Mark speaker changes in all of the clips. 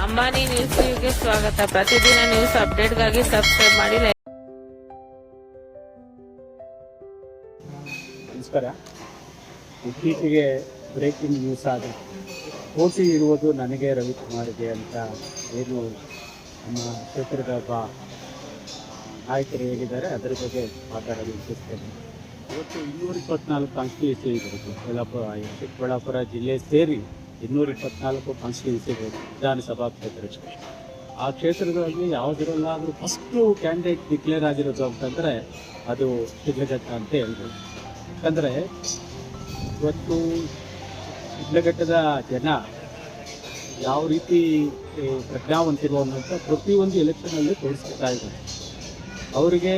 Speaker 1: Ambani news ಗೆ ಸ್ವಾಗತ. ಪ್ರತಿದಿನ ನ್ಯೂಸ್ ಅಪ್ಡೇಟ್ಗಾಗಿ ಸಬ್ಸ್ಕ್ರೈಬ್ ಮಾಡಿ.
Speaker 2: ನಮಸ್ಕಾರ. ಇತ್ತೀಚೆಗೆ ಬ್ರೇಕಿಂಗ್ ನ್ಯೂಸ್ ಆದ ಪೋಟಿ ಇರುವುದು ನನಗೆ ರವಿಕುಮಾರ್ಗೆ ಅಂತ ಏನು ನಮ್ಮ ಕ್ಷೇತ್ರದ ಒಬ್ಬ ನಾಯಕರು ಹೇಳಿದ್ದಾರೆ, ಅದರ ಬಗ್ಗೆ ಮಾತಾಡಲು ಇಚ್ಛಿಸ್ತೇನೆ. ಇವತ್ತು 224 ಕಾನ್ಸ್ಟಿಟ್ಯೂನ್ಸಿ ಇದೆ. ಚಿಕ್ಕಬಳ್ಳಾಪುರ ಜಿಲ್ಲೆ ಸೇರಿ 224 ಕಾನ್ಸ್ಟಿಟ್ಯೂನ್ಸಿಗಳು ವಿಧಾನಸಭಾ ಕ್ಷೇತ್ರಕ್ಕೆ. ಆ ಕ್ಷೇತ್ರಗಳಲ್ಲಿ ಯಾವುದರಲ್ಲಾದರೂ ಫಸ್ಟು ಕ್ಯಾಂಡಿಡೇಟ್ ಡಿಕ್ಲೇರ್ ಆಗಿರೋದು ಅಂತಂದರೆ ಅದು ಶಿಡ್ಲಘಟ್ಟ ಅಂತ ಹೇಳ್ಬೋದು. ಯಾಕಂದರೆ ಇವತ್ತು ಶಿಡ್ಲಘಟ್ಟದ ಜನ ಯಾವ ರೀತಿ ಪ್ರಜ್ಞಾವಂತರು ಅನ್ನೋಂಥ ಪ್ರತಿಯೊಂದು ಎಲೆಕ್ಷನಲ್ಲಿ ತೋರಿಸ್ತಾ ಇದ್ದಾರೆ. ಅವರಿಗೆ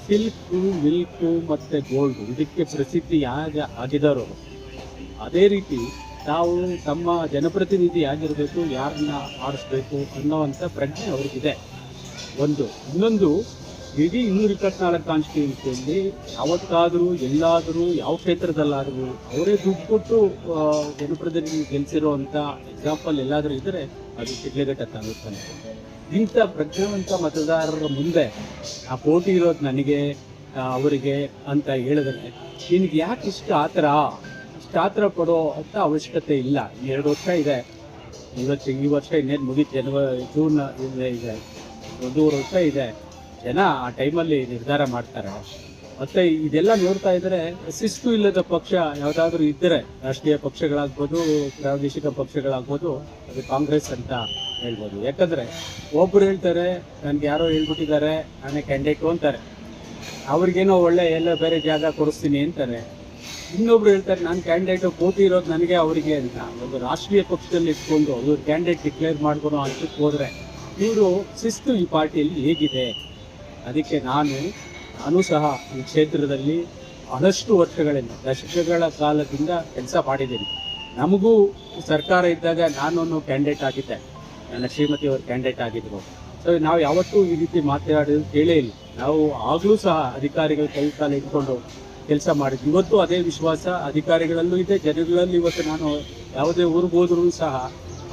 Speaker 2: ಸಿಲ್ಕು, ಮಿಲ್ಕು ಮತ್ತು ಗೋಲ್ಡು ಇದಕ್ಕೆ ಪ್ರಸಿದ್ಧಿ ಆಗಿದ್ದಾರೋ ಅದೇ ರೀತಿ ನಾವು ತಮ್ಮ ಜನಪ್ರತಿನಿಧಿ ಆಗಿರಬೇಕು, ಯಾರನ್ನ ಆಡಿಸ್ಬೇಕು ಅನ್ನೋವಂಥ ಪ್ರಜ್ಞೆ ಅವ್ರಿಗಿದೆ. ಇನ್ನೊಂದು ಇಡೀ 224 ಕಾನ್ಸ್ಟಿಟ್ಯೂನ್ಸಿಯಲ್ಲಿ ಯಾವತ್ತಾದರೂ ಎಲ್ಲಾದರೂ ಯಾವ ಕ್ಷೇತ್ರದಲ್ಲಾದರೂ ಅವರೇ ದುಡ್ಡು ಕೊಟ್ಟು ಜನಪ್ರತಿನಿಧಿ ಗೆಲ್ಲಿಸಿರೋ ಅಂಥ ಎಕ್ಸಾಂಪಲ್ ಎಲ್ಲಾದರೂ ಇದ್ದರೆ ಅದು ಶಿಡ್ಲಘಟ್ಟ ತಾಲೂಕಲ್ಲಿ. ಇಂಥ ಪ್ರಜ್ಞಾವಂತ ಮತದಾರರ ಮುಂದೆ ಆ ಪೋಟಿ ಇರೋದು ನನಗೆ ಅವರಿಗೆ ಅಂತ ಹೇಳಿದ್ರೆ ನಿನಗೆ ಯಾಕೆ ಇಷ್ಟು ಆತರ ಪಡೋ ಅಂತ ಅವಶ್ಯಕತೆ ಇಲ್ಲ. 2 ವರ್ಷ ಇದೆ. ಈ ವರ್ಷ ಇನ್ನೇನು ಮುಗಿತು, ಜೂನ್ ಇದೆ, 1.5 ವರ್ಷ ಇದೆ. ಜನ ಆ ಟೈಮಲ್ಲಿ ನಿರ್ಧಾರ ಮಾಡ್ತಾರೆ. ಮತ್ತು ಇದೆಲ್ಲ ನೋಡ್ತಾ ಇದ್ದರೆ ಶಿಸ್ತು ಇಲ್ಲದ ಪಕ್ಷ ಯಾವುದಾದ್ರೂ ಇದ್ದರೆ, ರಾಷ್ಟ್ರೀಯ ಪಕ್ಷಗಳಾಗ್ಬೋದು, ಪ್ರಾದೇಶಿಕ ಪಕ್ಷಗಳಾಗ್ಬೋದು, ಅದು ಕಾಂಗ್ರೆಸ್ ಅಂತ ಹೇಳ್ಬೋದು. ಯಾಕಂದರೆ ಒಬ್ಬರು ಹೇಳ್ತಾರೆ ನನಗೆ ಯಾರೋ ಹೇಳ್ಬಿಟ್ಟಿದ್ದಾರೆ ನಾನೇ ಕ್ಯಾಂಡಿಡೇಟು ಅಂತಾರೆ, ಅವ್ರಿಗೇನೋ ಎಲ್ಲ ಬೇರೆ ಜಾಗ ಕೊಡಿಸ್ತೀನಿ ಅಂತಾರೆ. ಇನ್ನೊಬ್ರು ಹೇಳ್ತಾರೆ ನಾನು ಕ್ಯಾಂಡಿಡೇಟು, ಪೋಟಿ ಇರೋದು ನನಗೆ ಅವರಿಗೆ ಅಂತ. ಒಂದು ರಾಷ್ಟ್ರೀಯ ಪಕ್ಷದಲ್ಲಿ ಇಟ್ಕೊಂಡು ಅವರು ಕ್ಯಾಂಡಿಡೇಟ್ ಡಿಕ್ಲೇರ್ ಮಾಡ್ಕೊಂಡು ಅಂತಕ್ಕೆ ಹೋದರೆ ಇವರು ಶಿಸ್ತು ಈ ಪಾರ್ಟಿಯಲ್ಲಿ ಹೇಗಿದೆ? ಅದಕ್ಕೆ ನಾನು ಸಹ ಈ ಕ್ಷೇತ್ರದಲ್ಲಿ ಬಹಳಷ್ಟು ವರ್ಷಗಳಿಂದ, ದಶಕಗಳ ಕಾಲದಿಂದ ಕೆಲಸ ಮಾಡಿದ್ದೀನಿ. ನಮಗೂ ಸರ್ಕಾರ ಇದ್ದಾಗ ನಾನು ಕ್ಯಾಂಡಿಡೇಟ್ ಆಗಿದ್ದೆ, ನನ್ನ ಶ್ರೀಮತಿಯವರು ಕ್ಯಾಂಡಿಡೇಟ್ ಆಗಿದ್ರು. ಸೊ ನಾವು ಯಾವತ್ತೂ ಈ ರೀತಿ ಮಾತಾಡೋದು ಕೇಳೇ ಇಲ್ಲ. ನಾವು ಆಗಲೂ ಸಹ ಅಧಿಕಾರಿಗಳು ಕೈ ಕಾಲ ಇಟ್ಕೊಂಡು ಕೆಲಸ ಮಾಡಿದ್ವಿ. ಇವತ್ತು ಅದೇ ವಿಶ್ವಾಸ ಅಧಿಕಾರಿಗಳಲ್ಲೂ ಇದೆ, ಜನಗಳಲ್ಲಿ. ಇವತ್ತು ನಾನು ಯಾವುದೇ ಊರಿಗೆ ಹೋದ್ರೂ ಸಹ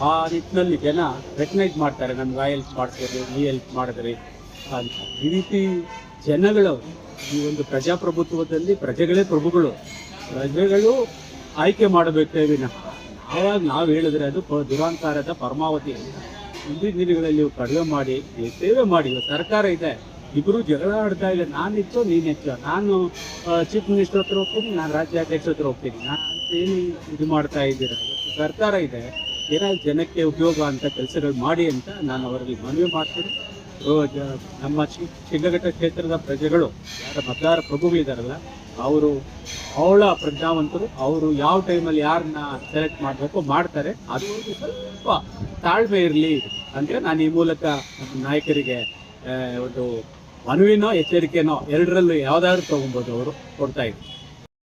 Speaker 2: ಆ ನಿಟ್ಟಿನಲ್ಲಿ ಜನ ರೆಕಗ್ನೈಸ್ ಮಾಡ್ತಾರೆ, ನಮ್ಗೆ ಆ ಹೆಲ್ಪ್ ಮಾಡಿಸ್ಬೋದು, ಈ ಹೆಲ್ಪ್ ಮಾಡಿದ್ರಿ ಅಂತ. ಈ ರೀತಿ ಜನಗಳು ಈ ಒಂದು ಪ್ರಜಾಪ್ರಭುತ್ವದಲ್ಲಿ ಪ್ರಜೆಗಳೇ ಪ್ರಭುಗಳು, ಪ್ರಜೆಗಳು ಆಯ್ಕೆ ಮಾಡಬೇಕೇ ವಿನಃ ಆವಾಗ ನಾವು ಹೇಳಿದ್ರೆ ಅದು ದುರಾಂಕಾರದ ಪರಮಾವಧಿ. ಹಿಂದಿನ ದಿನಗಳಲ್ಲಿ ಕಡಿಮೆ ಮಾಡಿ ಸೇವೆ ಮಾಡಿ. ಸರ್ಕಾರ ಇದೆ, ಇಬ್ಬರು ಜಗಳ ಆಡ್ತಾ ಇದೆ, ನಾನು ಹೆಚ್ಚು ನೀನು ಹೆಚ್ಚು, ನಾನು ಚೀಫ್ ಮಿನಿಸ್ಟರ್ ಹತ್ರ ಹೋಗ್ತೀನಿ, ನಾನು ರಾಜ್ಯಾಧ್ಯಕ್ಷ ಹತ್ರ ಹೋಗ್ತೀನಿ, ನಾನು ಅಂತೇನು ಇದು ಮಾಡ್ತಾ ಇದ್ದೀರ. ಸರ್ಕಾರ ಇದೆ, ಏನಾದ್ರು ಜನಕ್ಕೆ ಉಪಯೋಗ ಅಂತ ಕೆಲಸಗಳು ಮಾಡಿ ಅಂತ ನಾನು ಅವರಿಗೆ ಮನವಿ ಮಾಡ್ತೀನಿ. ನಮ್ಮ ಶಿಡ್ಲಘಟ್ಟ ಕ್ಷೇತ್ರದ ಪ್ರಜೆಗಳು, ಯಾರ ಮತದಾರ ಪ್ರಭುಗಳಿದಾರಲ್ಲ, ಅವಳ ಪ್ರಜ್ಞಾವಂತರು. ಅವರು ಯಾವ ಟೈಮಲ್ಲಿ ಯಾರನ್ನ ಸೆಲೆಕ್ಟ್ ಮಾಡಬೇಕು ಮಾಡ್ತಾರೆ. ಅದು ಸ್ವಲ್ಪ ತಾಳ್ಮೆ ಇರಲಿ ಅಂದರೆ ನಾನು ಈ ಮೂಲಕ ನಾಯಕರಿಗೆ ಒಂದು ಮನವಿನೋ ಎಚ್ಚರಿಕೆನೋ ಎರಡರಲ್ಲೂ ಯಾವುದಾದ್ರು ತೊಗೊಬೋದು ಅವರು ಕೊಡ್ತಾ ಇದ್ದಾರೆ.